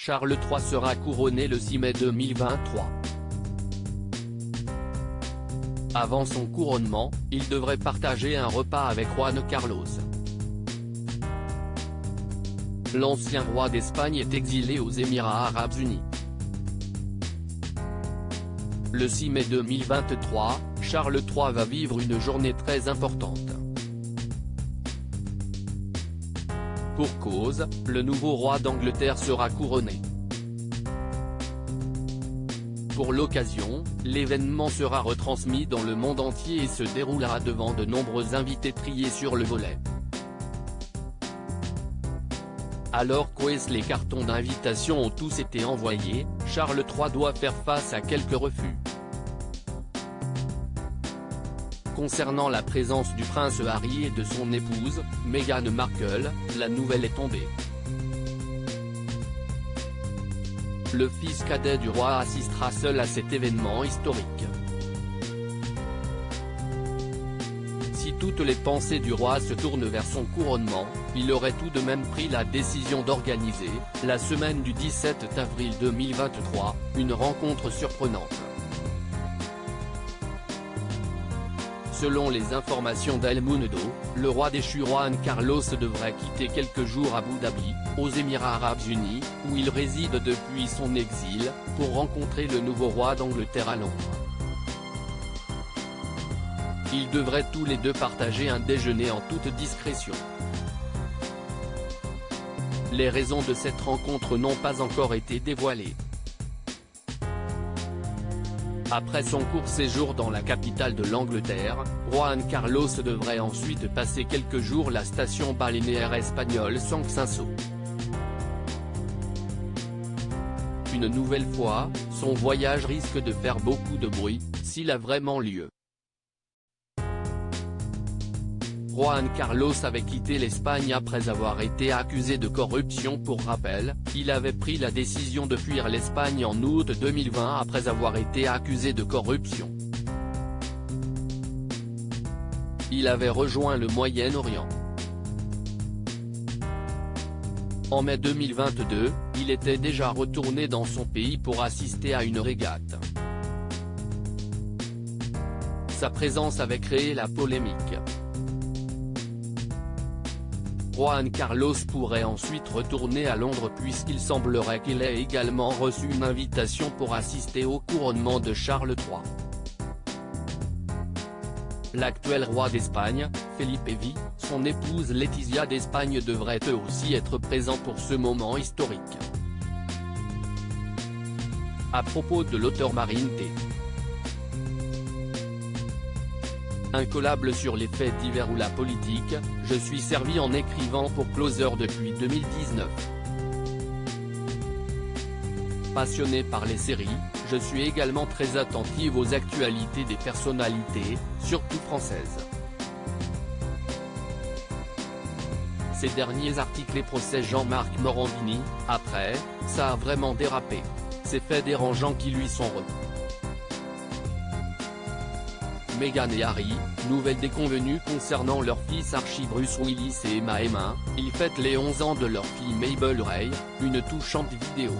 Charles III sera couronné le 6 mai 2023. Avant son couronnement, il devrait partager un repas avec Juan Carlos. L'ancien roi d'Espagne est exilé aux Émirats arabes unis. Le 6 mai 2023, Charles III va vivre une journée très importante. Pour cause, le nouveau roi d'Angleterre sera couronné. Pour l'occasion, l'événement sera retransmis dans le monde entier et se déroulera devant de nombreux invités triés sur le volet. Alors que les cartons d'invitation ont tous été envoyés, Charles III doit faire face à quelques refus. Concernant la présence du prince Harry et de son épouse, Meghan Markle, la nouvelle est tombée. Le fils cadet du roi assistera seul à cet événement historique. Si toutes les pensées du roi se tournent vers son couronnement, il aurait tout de même pris la décision d'organiser, la semaine du 17 avril 2023, une rencontre surprenante. Selon les informations d'El Mundo, le roi déchu Juan Carlos devrait quitter quelques jours Abu Dhabi, aux Émirats arabes unis, où il réside depuis son exil, pour rencontrer le nouveau roi d'Angleterre à Londres. Ils devraient tous les deux partager un déjeuner en toute discrétion. Les raisons de cette rencontre n'ont pas encore été dévoilées. Après son court séjour dans la capitale de l'Angleterre, Juan Carlos devrait ensuite passer quelques jours la station balnéaire espagnole Sanxenxo. Une nouvelle fois, son voyage risque de faire beaucoup de bruit, s'il a vraiment lieu. Juan Carlos avait quitté l'Espagne après avoir été accusé de corruption. Pour rappel, il avait pris la décision de fuir l'Espagne en août 2020 après avoir été accusé de corruption. Il avait rejoint le Moyen-Orient. En mai 2022, il était déjà retourné dans son pays pour assister à une régate. Sa présence avait créé la polémique. Juan Carlos pourrait ensuite retourner à Londres puisqu'il semblerait qu'il ait également reçu une invitation pour assister au couronnement de Charles III. L'actuel roi d'Espagne, Felipe V, son épouse Letizia d'Espagne devraient eux aussi être présents pour ce moment historique. À propos de l'auteur Marine T. Incollable sur les faits divers ou la politique, je suis servi en écrivant pour Closer depuis 2019. Passionné par les séries, je suis également très attentive aux actualités des personnalités, surtout françaises. Ces derniers articles et procès Jean-Marc Morandini, après, ça a vraiment dérapé. Ces faits dérangeants qui lui sont Meghan et Harry, nouvelle déconvenue concernant leur fils Archie Bruce Willis et Emma. Ils fêtent les 11 ans de leur fille Mabel Ray, une touchante vidéo.